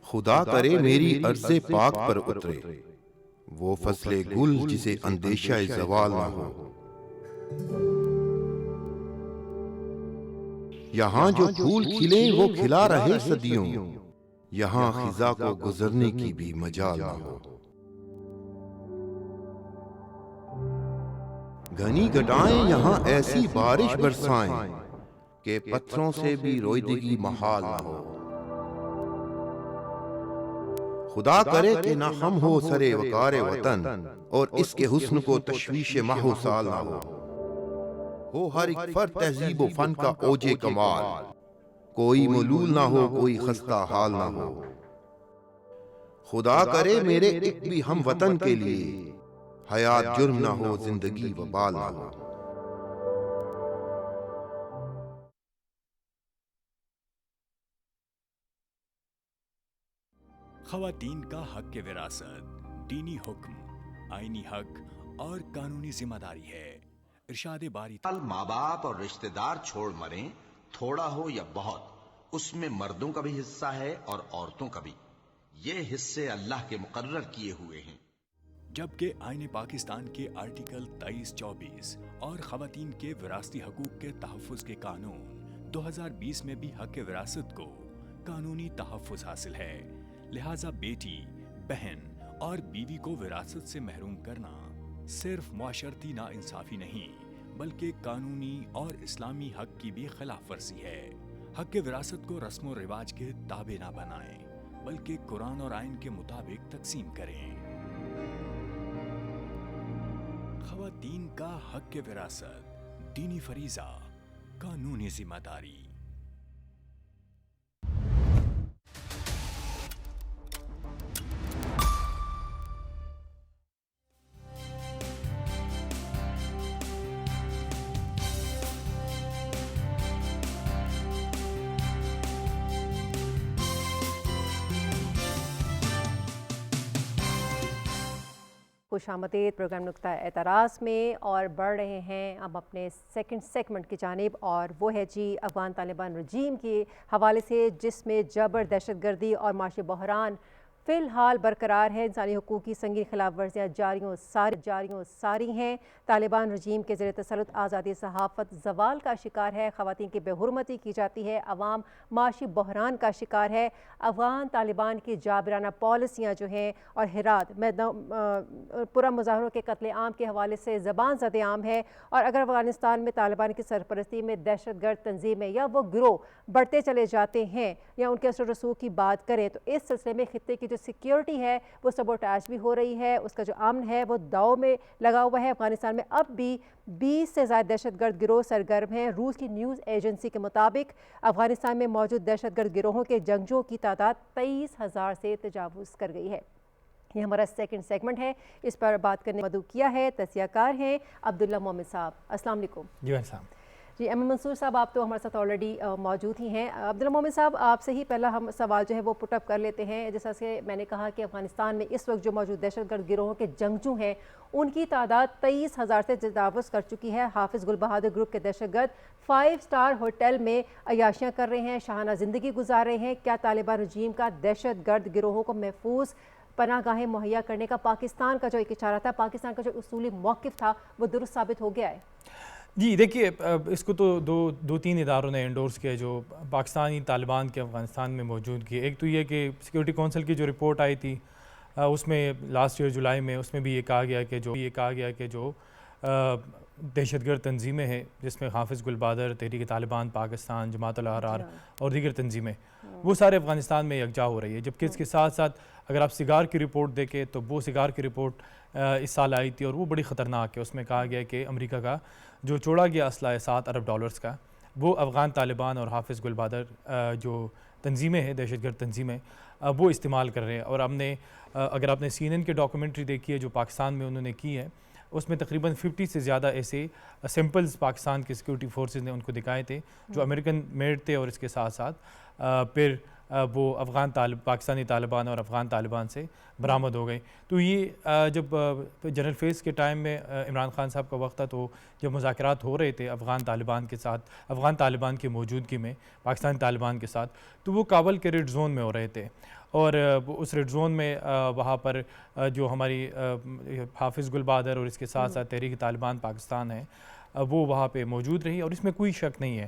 خدا کرے میری عرض پاک پر اترے وہ فصل گل جسے اندیشہ زوال نہ ہو. یہاں جو پھول کھلے وہ کھلا رہے صدیوں، یہاں خزاں کو گزرنے کی بھی مجال نہ ہو. گھنی گٹائیں یہاں ایسی بارش برسائیں کہ پتھروں سے بھی رویدگی محال نہ ہو. خدا کرے کہ نہ ہم ہو سرے وقار وطن اور اس کے حسن کو تشویش ماہ و سال نہ ہو ہر ایک فرد تہذیب و فن کا اوج کمال، کوئی ملول نہ ہو کوئی خستہ حال نہ ہو. خدا کرے میرے ایک بھی ہم وطن کے لیے حیات جرم نہ ہو زندگی وبال نہ ہو. خواتین کا حق کے وراثت دینی حکم، آئینی حق اور قانونی ذمہ داری ہے. ارشاد باری ماں باپ اور رشتہ دار چھوڑ مریں، تھوڑا ہو یا بہت، اس میں مردوں کا بھی حصہ ہے اور عورتوں کا بھی. یہ حصے اللہ کے مقرر کیے ہوئے ہیں. جبکہ آئین پاکستان کے آرٹیکل 23-24 اور خواتین کے وراثتی حقوق کے تحفظ کے قانون 2020 میں بھی حق وراثت کو قانونی تحفظ حاصل ہے. لہٰذا بیٹی، بہن اور بیوی کو وراثت سے محروم کرنا صرف معاشرتی ناانصافی نہیں بلکہ قانونی اور اسلامی حق کی بھی خلاف ورزی ہے. حق وراثت کو رسم و رواج کے تابع نہ بنائیں بلکہ قرآن اور آئین کے مطابق تقسیم کریں. خواتین کا حق وراثت دینی فریضہ، قانونی ذمہ داری. خوش آمدید پروگرام نقطہ اعتراض میں، اور بڑھ رہے ہیں ہم اپنے سیکنڈ سیگمنٹ کی جانب، اور وہ ہے جی افغان طالبان رجیم کے حوالے سے، جس میں جبر، دہشت گردی اور معاشی بحران فی الحال برقرار ہے. انسانی حقوق کی سنگین خلاف ورزیاں جاریوں ساری ہیں. طالبان رجیم کے زیر تسلط آزادی صحافت زوال کا شکار ہے، خواتین کی بے حرمتی کی جاتی ہے، عوام معاشی بحران کا شکار ہے. افغان طالبان کی جابرانہ پالیسیاں جو ہیں اور ہرات پورا مظاہروں کے قتل عام کے حوالے سے زبان زد عام ہے. اور اگر افغانستان میں طالبان کی سرپرستی میں دہشت گرد تنظیمیں یا وہ گروہ بڑھتے چلے جاتے ہیں یا ان کے اثر و رسوخ کی بات کریں، تو اس سلسلے میں خطے کی جو سیکیورٹی ہے وہ سبوٹاج بھی ہو رہی ہے، اس کا جو امن ہے وہ داؤ میں لگا ہوا ہے. افغانستان میں اب بھی 20 سے زائد دہشت گرد گروہ سرگرم ہیں. روس کی نیوز ایجنسی کے مطابق افغانستان میں موجود دہشت گرد گروہوں کے جنگجوؤں کی تعداد 23,000 سے تجاوز کر گئی ہے. یہ ہمارا سیکنڈ سیگمنٹ ہے، اس پر بات کرنے مدعو کیا ہے. تجزیہ کار ہیں عبداللہ مومن صاحب. السلام علیکم. جی السلام. جی ایم منصور صاحب، آپ تو ہمارے ساتھ آلریڈی موجود ہی ہیں. عبداللہ مومن صاحب، آپ سے ہی پہلا ہم سوال جو ہے وہ پٹ اپ کر لیتے ہیں. جیسا کہ میں نے کہا کہ افغانستان میں اس وقت جو موجود دہشت گرد گروہوں کے جنگجو ہیں ان کی تعداد 23,000 سے تجاوز کر چکی ہے. حافظ گل بہادر گروپ کے دہشت گرد 5 اسٹار ہوٹل میں عیاشیاں کر رہے ہیں، شاہانہ زندگی گزار رہے ہیں. کیا طالبان رجیم کا دہشت گرد گروہوں کو محفوظ پناہ گاہیں مہیا کرنے کا پاکستان کا جو ایک اشارہ تھا، پاکستان کا جو اصولی موقف تھا، وہ درست ثابت ہو گیا ہے؟ جی دیکھیے، اس کو تو دو تین اداروں نے انڈورس کیا جو پاکستانی طالبان کے افغانستان میں موجود کی. ایک تو یہ کہ سیکورٹی کونسل کی جو رپورٹ آئی تھی اس میں لاسٹ ایئر جولائی میں، اس میں بھی یہ کہا گیا کہ جو دہشت گرد تنظیمیں ہیں جس میں حافظ گل بہادر، تحریک طالبان پاکستان، جماعت الاحرار اور دیگر تنظیمیں، وہ سارے افغانستان میں یکجا ہو رہی ہے. جبکہ اس کے ساتھ ساتھ اگر آپ سگار کی رپورٹ دیکھیں تو وہ سگار کی رپورٹ اس سال آئی تھی اور وہ بڑی خطرناک ہے. اس میں کہا گیا کہ امریکہ کا جو چھوڑا گیا اسلحہ ہے $7 ارب کا، وہ افغان طالبان اور حافظ گل بہادر جو تنظیمیں ہیں، دہشت گرد تنظیمیں، وہ استعمال کر رہے ہیں. اور اگر آپ نے CNN کے ڈاکومنٹری دیکھی ہے جو پاکستان میں انہوں نے کی ہے، اس میں تقریباً 50 سے زیادہ ایسے سیمپلز پاکستان کے سیکورٹی فورسز نے ان کو دکھائے تھے جو امریکن میڈ تھے، اور اس کے ساتھ ساتھ پھر وہ پاکستانی طالبان اور افغان طالبان سے برآمد ہو گئی. تو یہ جب جنرل فیز کے ٹائم میں عمران خان صاحب کا وقت تھا تو جب مذاکرات ہو رہے تھے افغان طالبان کے ساتھ، افغان طالبان کی موجودگی میں پاکستانی طالبان کے ساتھ، تو وہ کابل کے ریڈ زون میں ہو رہے تھے. اور اس ریڈ زون میں وہاں پر جو ہماری حافظ گل بہادر اور اس کے ساتھ ساتھ تحریک طالبان پاکستان ہے وہ وہاں پہ موجود رہی. اور اس میں کوئی شک نہیں ہے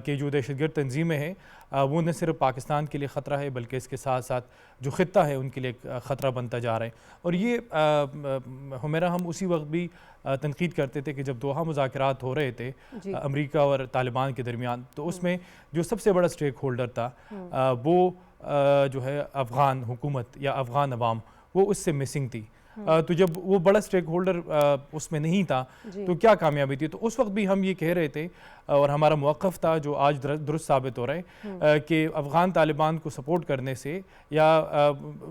کہ جو دہشت گرد تنظیمیں ہیں وہ نہ صرف پاکستان کے لیے خطرہ ہے بلکہ اس کے ساتھ ساتھ جو خطہ ہے ان کے لیے خطرہ بنتا جا رہا ہے. اور یہ حمیرہ ہم اسی وقت بھی تنقید کرتے تھے کہ جب دوحہ مذاکرات ہو رہے تھے امریکہ اور طالبان کے درمیان، تو اس میں جو سب سے بڑا سٹیک ہولڈر تھا وہ جو ہے افغان حکومت یا افغان عوام، وہ اس سے مسنگ تھی. تو جب وہ بڑا سٹیک ہولڈر اس میں نہیں تھا تو کیا کامیابی تھی؟ تو اس وقت بھی ہم یہ کہہ رہے تھے اور ہمارا موقف تھا جو آج درست ثابت ہو رہا ہے کہ افغان طالبان کو سپورٹ کرنے سے یا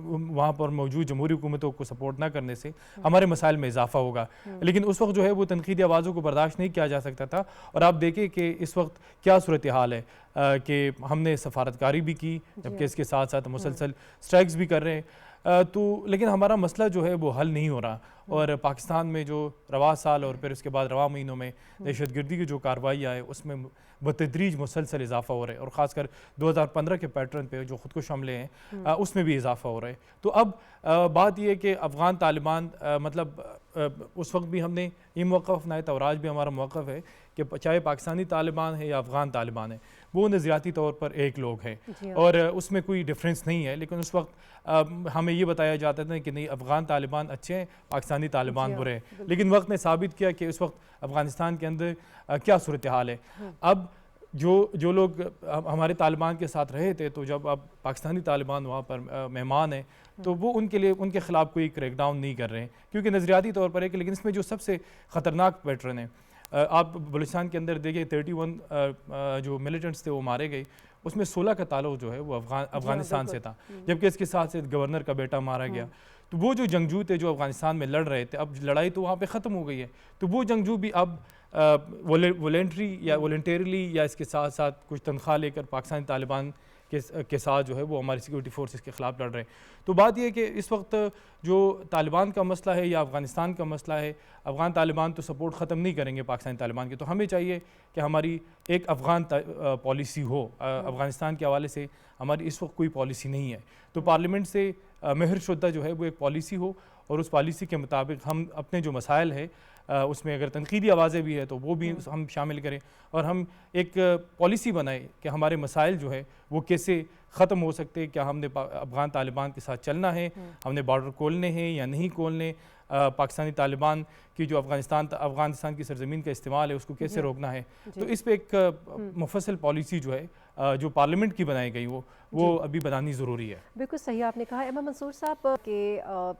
وہاں پر موجود جمہوری حکومتوں کو سپورٹ نہ کرنے سے ہمارے مسائل میں اضافہ ہوگا. لیکن اس وقت جو ہے وہ تنقیدی آوازوں کو برداشت نہیں کیا جا سکتا تھا. اور آپ دیکھیں کہ اس وقت کیا صورتحال ہے کہ ہم نے سفارتکاری بھی کی جبکہ اس کے ساتھ ساتھ مسلسل سٹرائکس بھی کر رہے ہیں. تو لیکن ہمارا مسئلہ جو ہے وہ حل نہیں ہو رہا. اور پاکستان میں جو رواں سال اور پھر اس کے بعد رواں مہینوں میں دہشت گردی کی جو کارروائیاں ہیں اس میں بتدریج مسلسل اضافہ ہو رہا ہے. اور خاص کر 2015 کے پیٹرن پہ جو خودکش حملے ہیں اس میں بھی اضافہ ہو رہا ہے. تو اب بات یہ ہے کہ افغان طالبان مطلب اس وقت بھی ہم نے یہ موقف اپنایا تھا اور آج بھی ہمارا موقف ہے کہ چاہے پاکستانی طالبان ہے یا افغان طالبان ہے وہ نظریاتی طور پر ایک لوگ ہیں اور اس میں کوئی ڈفرینس نہیں ہے. لیکن اس وقت ہمیں یہ بتایا جاتا تھا کہ نہیں افغان طالبان اچھے ہیں پاکستانی طالبان برے ہیں. لیکن وقت نے ثابت کیا کہ اس وقت افغانستان کے اندر کیا صورتحال ہے. اب جو لوگ ہمارے طالبان کے ساتھ رہے تھے تو جب اب پاکستانی طالبان وہاں پر مہمان ہیں تو وہ ان کے خلاف کوئی کریک ڈاؤن نہیں کر رہے ہیں کیونکہ نظریاتی طور پر ہے کہ. لیکن اس میں جو سب سے خطرناک پیٹرن ہے آپ بلوچستان کے اندر دیکھیں 31 جو ملیٹنٹس تھے وہ مارے گئے، اس میں 16 کا تعلق جو ہے وہ افغانستان سے تھا جبکہ اس کے ساتھ سے گورنر کا بیٹا مارا گیا. تو وہ جو جنگجو تھے جو افغانستان میں لڑ رہے تھے اب لڑائی تو وہاں پہ ختم ہو گئی ہے. تو وہ جنگجو بھی اب والنٹریلی یا اس کے ساتھ ساتھ کچھ تنخواہ لے کر پاکستانی طالبان کے ساتھ جو ہے وہ ہماری سیکورٹی فورسز کے خلاف لڑ رہے ہیں. تو بات یہ ہے کہ اس وقت جو طالبان کا مسئلہ ہے یا افغانستان کا مسئلہ ہے، افغان طالبان تو سپورٹ ختم نہیں کریں گے پاکستانی طالبان کے. تو ہمیں چاہیے کہ ہماری ایک افغان پالیسی ہو. افغانستان کے حوالے سے ہماری اس وقت کوئی پالیسی نہیں ہے. تو پارلیمنٹ سے مہر شدہ جو ہے وہ ایک پالیسی ہو اور اس پالیسی کے مطابق ہم اپنے جو مسائل ہے اس میں اگر تنقیدی آوازیں بھی ہے تو وہ بھی ہم شامل کریں اور ہم ایک پالیسی بنائیں کہ ہمارے مسائل جو ہے وہ کیسے ختم ہو سکتے. کیا ہم نے افغان طالبان کے ساتھ چلنا ہے، ہم نے بارڈر کھولنے ہیں یا نہیں کھولنے، پاکستانی طالبان کی جو افغانستان کی سرزمین کا استعمال ہے اس کو کیسے روکنا ہے. تو اس پہ ایک مفصل پالیسی جو ہے جو پارلیمنٹ کی بنائی گئی وہ ابھی بنانی ضروری ہے. بالکل صحیح آپ نے کہا. احمد منصور صاحب کہ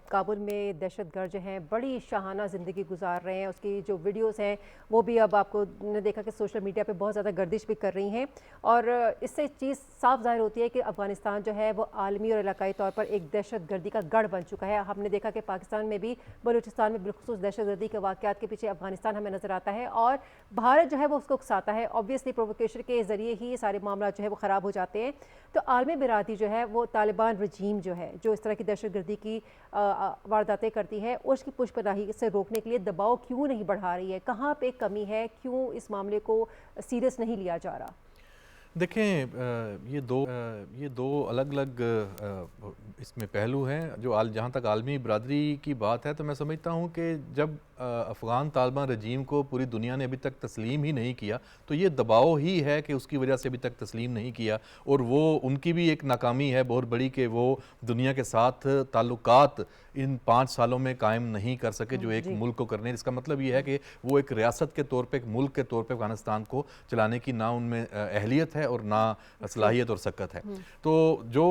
کابل میں دہشت گرد جو ہیں بڑی شاہانہ زندگی گزار رہے ہیں، اس کی جو ویڈیوز ہیں وہ بھی اب آپ کو نے دیکھا کہ سوشل میڈیا پہ بہت زیادہ گردش بھی کر رہی ہیں اور اس سے چیز صاف ظاہر ہوتی ہے کہ افغانستان جو ہے وہ عالمی اور علاقائی طور پر ایک دہشت گردی کا گڑھ بن چکا ہے. ہم نے دیکھا کہ پاکستان میں بھی بلوچستان میں بالخصوص دہشت گردی کے واقعات کے پیچھے افغانستان ہمیں نظر آتا ہے اور بھارت جو ہے وہ اس کو اکساتا ہے. اوبویسلی پرووکیشن کے ذریعے ہی یہ سارے معاملات جو ہے وہ خراب ہو جاتے ہیں. تو عالمی برادری جو ہے وہ طالبان رجیم جو ہے جو اس طرح کی دہشت گردی کی وارداتیں کرتی ہے اس کی پشت پناہی سے روکنے کے لیے دباؤ کیوں نہیں بڑھا رہی ہے؟ کہاں پہ کمی ہے؟ کیوں اس معاملے کو سیریس نہیں لیا جا رہا؟ دیکھیں یہ دو الگ الگ اس میں پہلو ہیں. جہاں تک عالمی برادری کی بات ہے تو میں سمجھتا ہوں کہ جب افغان طالبان رجیم کو پوری دنیا نے ابھی تک تسلیم ہی نہیں کیا تو یہ دباؤ ہی ہے کہ اس کی وجہ سے ابھی تک تسلیم نہیں کیا. اور وہ ان کی بھی ایک ناکامی ہے بہت بڑی کہ وہ دنیا کے ساتھ تعلقات ان 5 سالوں میں قائم نہیں کر سکے جو ایک ملک کو کرنے. اس کا مطلب یہ ہے کہ وہ ایک ریاست کے طور پہ ایک ملک کے طور پہ افغانستان کو چلانے کی نہ ان میں اہلیت ہے اور نہ صلاحیت اور سکت ہے. تو جو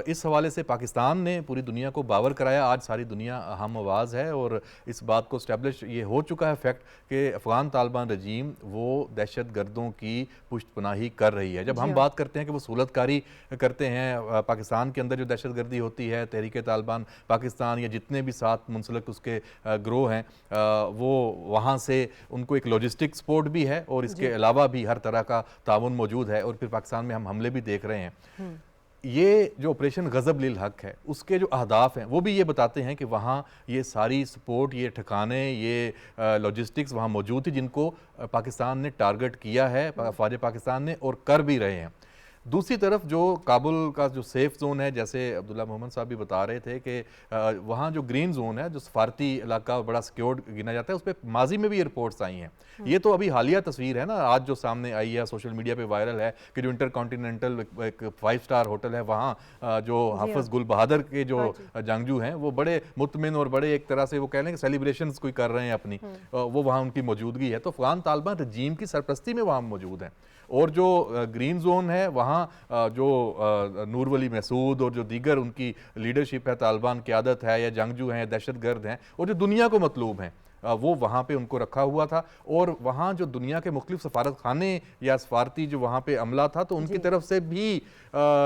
اس حوالے سے پاکستان نے پوری دنیا کو باور کرایا، آج ساری دنیا ہم آواز ہے اور اس بات کو اسٹیبلش یہ ہو چکا ہے فیکٹ کہ افغان طالبان رجیم وہ دہشت گردوں کی پشت پناہی کر رہی ہے. جب ہم بات کرتے ہیں کہ وہ سہولت کاری کرتے ہیں پاکستان کے اندر جو دہشت گردی ہوتی ہے، تحریک طالبان پاکستان یا جتنے بھی ساتھ منسلک اس کے گروہ ہیں وہ وہاں سے ان کو ایک لاجسٹک سپورٹ بھی ہے اور اس کے علاوہ بھی ہر طرح کا تعاون موجود ہے اور پھر پاکستان میں ہم حملے بھی دیکھ رہے ہیں. یہ جو آپریشن غضب للحق ہے اس کے جو اہداف ہیں وہ بھی یہ بتاتے ہیں کہ وہاں یہ ساری سپورٹ، یہ ٹھکانے، یہ لاجسٹکس وہاں موجود تھی جن کو پاکستان نے ٹارگٹ کیا ہے، افواج پاکستان نے، اور کر بھی رہے ہیں۔ دوسری طرف جو کابل کا جو سیف زون ہے، جیسے عبداللہ محمد صاحب بھی بتا رہے تھے کہ وہاں جو گرین زون ہے، جو سفارتی علاقہ بڑا سیکیورڈ گنا جاتا ہے، اس پہ ماضی میں بھی رپورٹس آئی ہیں۔ یہ تو ابھی حالیہ تصویر ہے نا، آج جو سامنے آئی ہے، سوشل میڈیا پہ وائرل ہے کہ جو انٹر کانٹیننٹل ایک 5 اسٹار ہوٹل ہے، وہاں جو حافظ گل بہادر کے جو جنگجو ہیں وہ بڑے مطمئن اور بڑے ایک طرح سے وہ کہہ لیں کہ سیلیبریشنز کوئی کر رہے ہیں اپنی، وہ وہاں ان کی موجودگی ہے۔ تو افغان طالبان رجیم کی سرپرستی میں وہاں موجود ہیں۔ اور جو گرین زون ہے وہاں جو نور ولی محسود اور جو دیگر ان کی لیڈرشپ ہے، طالبان قیادت ہے یا جنگجو ہیں، دہشت گرد ہیں، اور جو دنیا کو مطلوب ہیں، وہ وہاں پہ ان کو رکھا ہوا تھا۔ اور وہاں جو دنیا کے مختلف سفارت خانے یا سفارتی جو وہاں پہ عملہ تھا، تو ان کی طرف سے بھی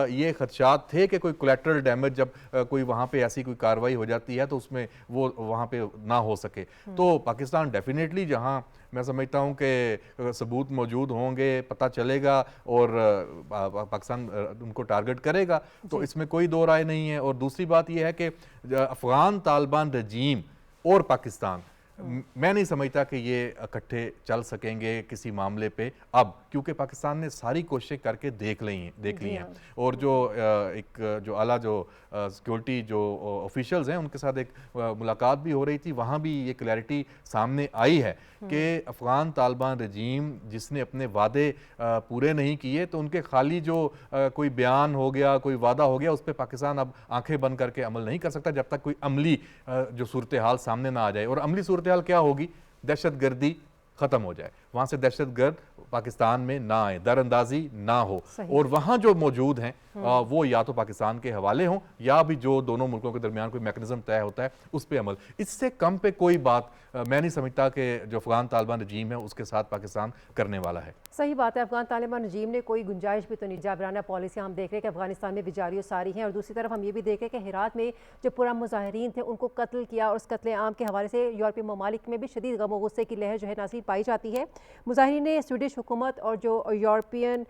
یہ خدشات تھے کہ کوئی کولیٹرل ڈیمیج جب کوئی وہاں پہ ایسی کوئی کارروائی ہو جاتی ہے تو اس میں وہ وہاں پہ نہ ہو سکے۔ تو پاکستان ڈیفینیٹلی جہاں میں سمجھتا ہوں کہ ثبوت موجود ہوں گے، پتہ چلے گا اور پاکستان ان کو ٹارگٹ کرے گا، تو اس میں کوئی دو رائے نہیں ہے۔ اور دوسری بات یہ ہے کہ افغان طالبان رجیم اور پاکستان، میں نہیں سمجھتا کہ یہ اکٹھے چل سکیں گے کسی معاملے پہ اب، کیونکہ پاکستان نے ساری کوششیں کر کے دیکھ لی ہیں۔ اور جو ایک جو اعلیٰ جو سیکیورٹی جو آفیشلز ہیں ان کے ساتھ ایک ملاقات بھی ہو رہی تھی، وہاں بھی یہ کلیئرٹی سامنے آئی ہے کہ افغان طالبان رجیم جس نے اپنے وعدے پورے نہیں کیے، تو ان کے خالی جو کوئی بیان ہو گیا، کوئی وعدہ ہو گیا، اس پہ پاکستان اب آنکھیں بند کر کے عمل نہیں کر سکتا جب تک کوئی عملی جو صورتحال سامنے نہ آ جائے۔ اور عملی صورتحال کیا ہوگی؟ دہشت گردی ختم ہو جائے، وہاں سے دہشت گرد پاکستان میں نہ آئے، در اندازی نہ ہو، اور وہاں جو موجود ہیں وہ یا تو پاکستان کے حوالے ہوں یا بھی جو دونوں ملکوں کے درمیان کوئی میکنزم طے ہوتا ہے اس پہ عمل۔ اس سے کم پہ کوئی بات میں نہیں سمجھتا کہ جو افغان طالبان رجیم ہے اس کے ساتھ پاکستان کرنے والا ہے۔ صحیح بات ہے، افغان طالبان رجیم نے کوئی گنجائش بھی تو نہیں، جابرانہ پالیسی ہم دیکھ رہے ہیں کہ افغانستان میں بھی جاری و ساری ہیں، اور دوسری طرف ہم یہ بھی دیکھ رہے ہیں کہ ہرات میں جو پرام مظاہرین تھے ان کو قتل کیا، اور اس قتل عام کے حوالے سے یورپی ممالک میں بھی شدید غم و غصے کی لہر جو ہے ناظرین پائی جاتی ہے۔ مظاہرین نے سویڈش حکومت اور جو یورپین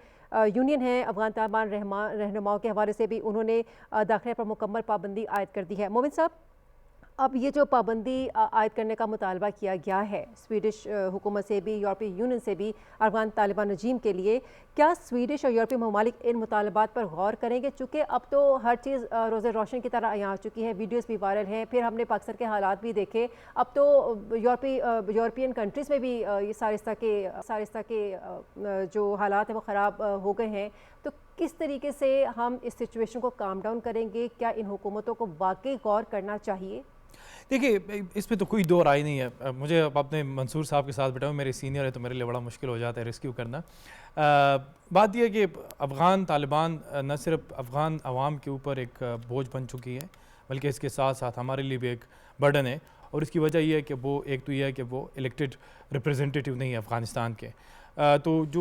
یونین ہے افغان طالبان رہنماؤں کے حوالے سے بھی انہوں نے داخلے پر مکمل پابندی عائد کر دی ہے۔ مومن صاحب، اب یہ جو پابندی عائد کرنے کا مطالبہ کیا گیا ہے سویڈش حکومت سے بھی، یورپی یونین سے بھی، افغان طالبان رجیم کے لیے، کیا سویڈش اور یورپی ممالک ان مطالبات پر غور کریں گے؟ چونکہ اب تو ہر چیز روز روشن کی طرح یہاں آ چکی ہے، ویڈیوز بھی وائرل ہیں، پھر ہم نے پاکستان کے حالات بھی دیکھے، اب تو یورپین کنٹریز میں بھی یہ سارستہ کے جو حالات ہیں وہ خراب ہو گئے ہیں۔ تو کس طریقے سے ہم اس سچویشن کو کام ڈاؤن کریں گے؟ کیا ان حکومتوں کو واقعی غور کرنا چاہیے؟ دیکھیے، اس پہ تو کوئی دو رائے نہیں ہے۔ مجھے اب اپنے منصور صاحب کے ساتھ بیٹھا ہوں، میرے سینئر ہے تو میرے لیے بڑا مشکل ہو جاتا ہے ریسکیو کرنا۔ بات یہ ہے کہ افغان طالبان نہ صرف افغان عوام کے اوپر ایک بوجھ بن چکی ہے، بلکہ اس کے ساتھ ساتھ ہمارے لیے بھی ایک برڈن ہے، اور اس کی وجہ یہ ہے کہ وہ ایک تو یہ ہے کہ وہ الیکٹڈ ریپریزنٹیٹیو نہیں ہے افغانستان کے۔ تو جو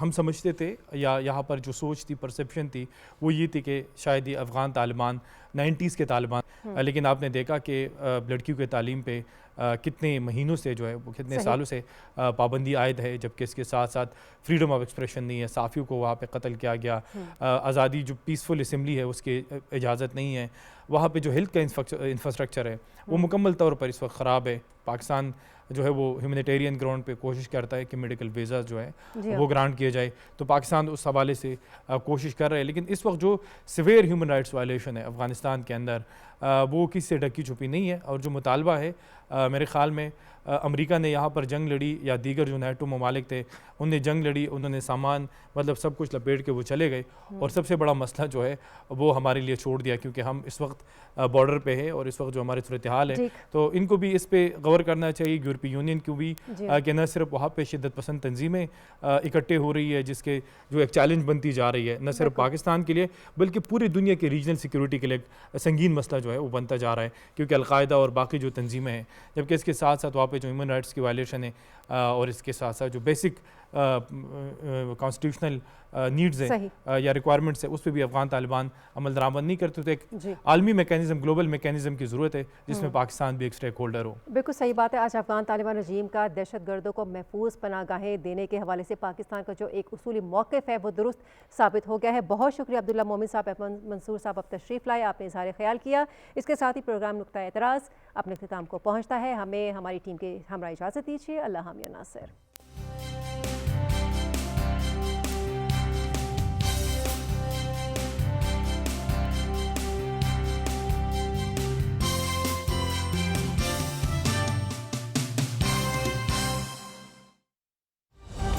ہم سمجھتے تھے یا یہاں پر جو سوچ تھی، پرسیپشن تھی، وہ یہ تھی کہ شاید یہ افغان طالبان 90s کے طالبان، لیکن آپ نے دیکھا کہ لڑکیوں کے تعلیم پہ کتنے مہینوں سے جو ہے وہ کتنے سالوں سے پابندی عائد ہے، جبکہ اس کے ساتھ ساتھ فریڈم آف ایکسپریشن نہیں ہے، صحافیوں کو وہاں پہ قتل کیا گیا، آزادی جو پیسفل اسمبلی ہے اس کی اجازت نہیں ہے، وہاں پہ جو ہیلتھ کا انفراسٹرکچر ہے وہ مکمل طور پر اس وقت خراب ہے۔ پاکستان جو ہے وہ ہیومینیٹیرین گراؤنڈ پہ کوشش کرتا ہے کہ میڈیکل ویزا جو ہے وہ گرانٹ کیا جائے، تو پاکستان اس حوالے سے کوشش کر رہے ہیں، لیکن اس وقت جو سیویئر ہیومن رائٹس وائلیشن ہے افغانستان کے اندر وہ کسی سے ڈھکی چھپی نہیں ہے۔ اور جو مطالبہ ہے میرے خیال میں امریکہ نے یہاں پر جنگ لڑی یا دیگر جو نیٹو ممالک تھے انہوں نے جنگ لڑی، انہوں نے سامان مطلب سب کچھ لپیٹ کے وہ چلے گئے، اور سب سے بڑا مسئلہ جو ہے وہ ہمارے لیے چھوڑ دیا، کیونکہ ہم اس وقت بارڈر پہ ہے اور اس وقت جو ہماری صورتحال ہے، تو ان کو بھی اس پہ غور کرنا چاہیے، یورپی یونین کو بھی، کہ نہ صرف وہاں پہ شدت پسند تنظیمیں اکٹھے ہو رہی ہے جس کے جو ایک چیلنج بنتی جا رہی ہے، نہ صرف پاکستان کے لیے بلکہ پوری دنیا کے ریجنل سیکیورٹی کے لیے ایک سنگین مسئلہ جو ہے وہ بنتا جا رہا ہے، کیونکہ القاعدہ اور باقی جو تنظیمیں ہیں، جبکہ اس کے ساتھ ساتھ وہاں پہ جو ہیومن رائٹس کی وائلیشن ہے اور اس کے ساتھ ساتھ جو بیسک کانسٹیٹیوشنل نیڈز ہیں یا ریکوائرمنٹس ہیں اس پہ بھی افغان طالبان عمل درآمد نہیں کرتے. تو ایک عالمی میکینزم, گلوبل میکینزم کی ضرورت ہے جس میں پاکستان بھی ایک اسٹیک ہولڈر ہو. بالکل صحیح بات ہے. آج افغان طالبان رجیم کا دہشت گردوں کو محفوظ پناہ گاہیں دینے کے حوالے سے پاکستان کا جو ایک اصولی موقف ہے وہ درست ثابت ہو گیا ہے. بہت شکریہ عبداللہ مومن صاحب, احمد منصور صاحب اب تشریف لائے, آپ نے اظہار خیال کیا. اس کے ساتھ ہی پروگرام نقطہ اعتراض اپنے اختتام کو پہنچتا ہے. ہمیں ہماری ٹیم کے ہمراہ اجازت دیجیے. اللہ حامی ناصر.